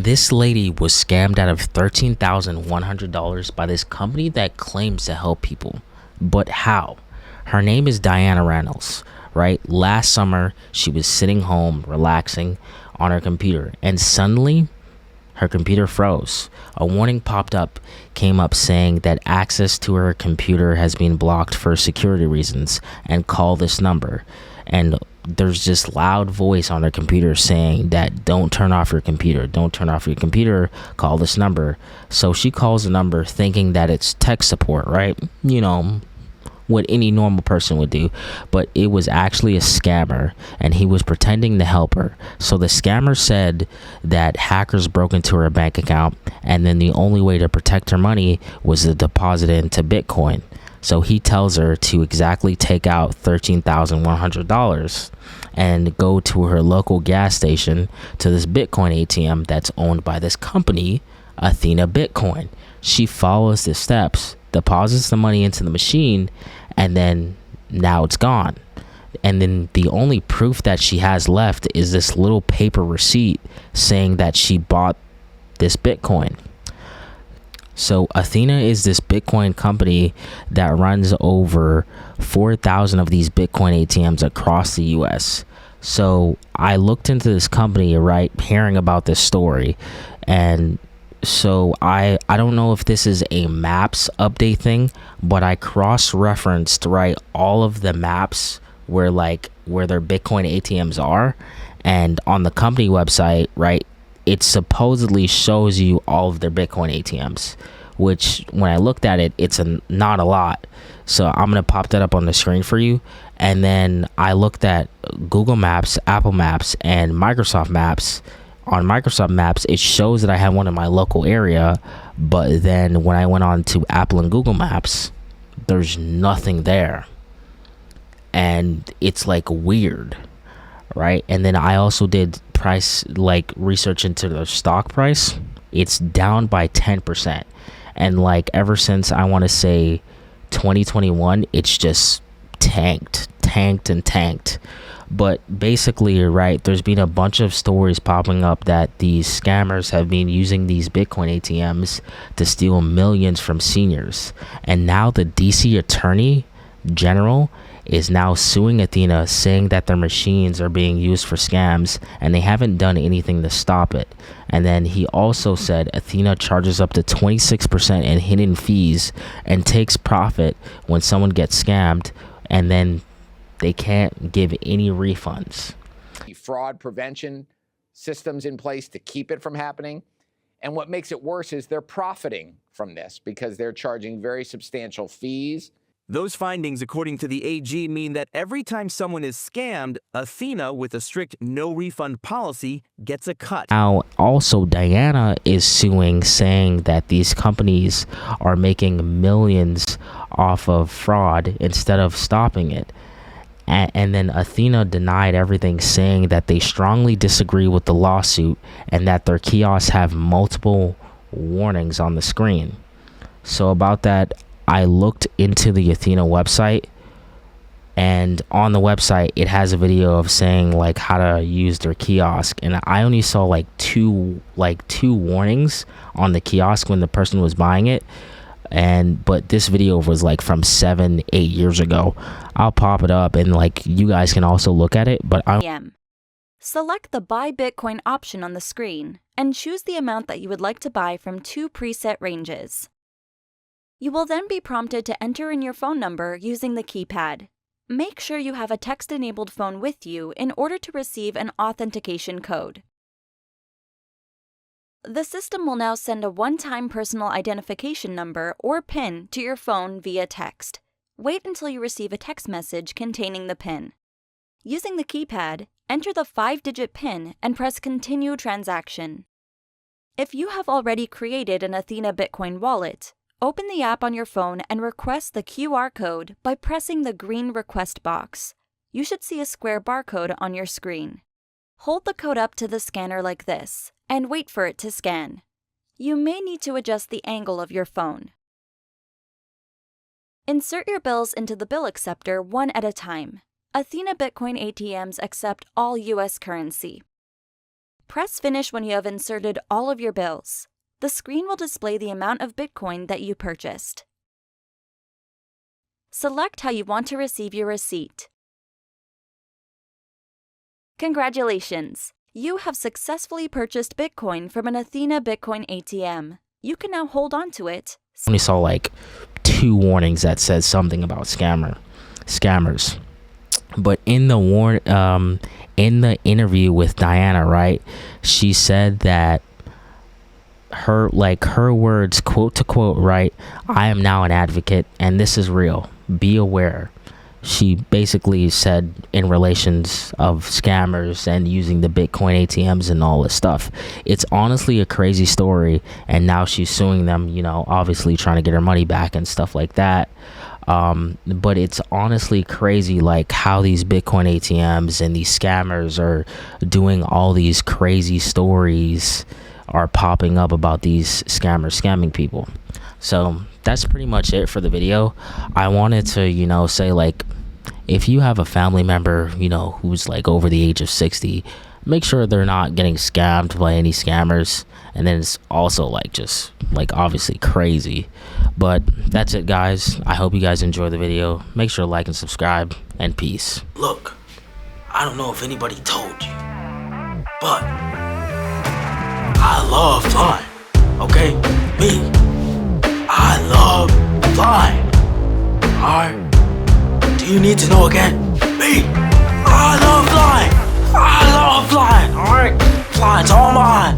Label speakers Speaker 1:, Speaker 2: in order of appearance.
Speaker 1: This lady was scammed out of $13,100 by this company that claims to help people. But how? Her name is Diana Reynolds, right? Last summer, she was sitting home relaxing on her computer, and suddenly her computer froze. A warning popped up, came up saying that access to her computer has been blocked for security reasons and call this number. And there's this loud voice on her computer saying that don't turn off your computer, don't turn off your computer, call this number. So she calls the number thinking that it's tech support, right? You know, what any normal person would do, but it was actually a scammer and he was pretending to help her. So the scammer said that hackers broke into her bank account and then the only way to protect her money was to deposit it into Bitcoin. So he tells her to exactly take out $13,100 and go to her local gas station to this Bitcoin ATM that's owned by this company, Athena Bitcoin. She follows the steps, deposits the money into the machine, and then now it's gone. And then the only proof that she has left is this little paper receipt saying that she bought this Bitcoin. So Athena is this Bitcoin company that runs over 4,000 of these Bitcoin ATMs across the US. So I looked into this company, right, hearing about this story, and so I don't know if this is a maps update thing, but I cross-referenced, right, all of the maps where their Bitcoin ATMs are, and on the company website, right, it supposedly shows you all of their Bitcoin ATMs, which when I looked at it, it's not a lot. So I'm gonna pop that up on the screen for you. And then I looked at Google Maps, Apple Maps, and Microsoft Maps. On Microsoft Maps, it shows that I have one in my local area, but then when I went on to Apple and Google Maps, there's nothing there. And it's like weird, right? And then I also did research into the stock price. It's down by 10%. And ever since I want to say 2021, it's just tanked. But basically, right, there's been a bunch of stories popping up that these scammers have been using these Bitcoin ATMs to steal millions from seniors. And now the DC Attorney General is now suing Athena, saying that their machines are being used for scams and they haven't done anything to stop it. And then he also said Athena charges up to 26% in hidden fees and takes profit when someone gets scammed, and then they can't give any refunds.
Speaker 2: Fraud prevention systems in place to keep it from happening. And what makes it worse is they're profiting from this because they're charging very substantial fees.
Speaker 3: Those findings, according to the AG, mean that every time someone is scammed, Athena, with a strict no-refund policy, gets a cut.
Speaker 1: Now, also, Diana is suing, saying that these companies are making millions off of fraud instead of stopping it. And then Athena denied everything, saying that they strongly disagree with the lawsuit and that their kiosks have multiple warnings on the screen. So about that, I looked into the Athena website, and on the website it has a video of saying how to use their kiosk, and I only saw two warnings on the kiosk when the person was buying it. But this video was from 7-8 years ago. I'll pop it up and you guys can also look at it, but
Speaker 4: select the Buy Bitcoin option on the screen and choose the amount that you would like to buy from 2 preset ranges. You will then be prompted to enter in your phone number using the keypad. Make sure you have a text-enabled phone with you in order to receive an authentication code. The system will now send a one-time personal identification number or PIN to your phone via text. Wait until you receive a text message containing the PIN. Using the keypad, enter the 5-digit PIN and press Continue Transaction. If you have already created an Athena Bitcoin wallet, open the app on your phone and request the QR code by pressing the green request box. You should see a square barcode on your screen. Hold the code up to the scanner like this and wait for it to scan. You may need to adjust the angle of your phone. Insert your bills into the bill acceptor one at a time. Athena Bitcoin ATMs accept all US currency. Press Finish when you have inserted all of your bills. The screen will display the amount of Bitcoin that you purchased. Select how you want to receive your receipt. Congratulations! You have successfully purchased Bitcoin from an Athena Bitcoin ATM. You can now hold on to it.
Speaker 1: I only saw like 2 warnings that said something about scammers. But in the interview with Diana, right, she said that her words, quote to quote, right, "I am now an advocate and this is real. Be aware." She basically said in relations of scammers and using the Bitcoin ATMs and all this stuff. It's honestly a crazy story, and now she's suing them, you know, obviously trying to get her money back and stuff like that. But it's honestly crazy, like how these Bitcoin ATMs and these scammers are doing all these crazy stories are popping up about these scammers scamming people. So that's pretty much it for the video. I wanted to, you know, say, like, if you have a family member, you know, who's like over the age of 60, make sure they're not getting scammed by any scammers. And then it's also like just like obviously crazy. But that's it, guys. I hope you guys enjoy the video. Make sure to like and subscribe, and peace.
Speaker 5: Look, I don't know if anybody told you, but I love flying, okay? Me, I love flying. Alright? Do you need to know again? Me, I love flying. I love flying, alright? Flying's all mine.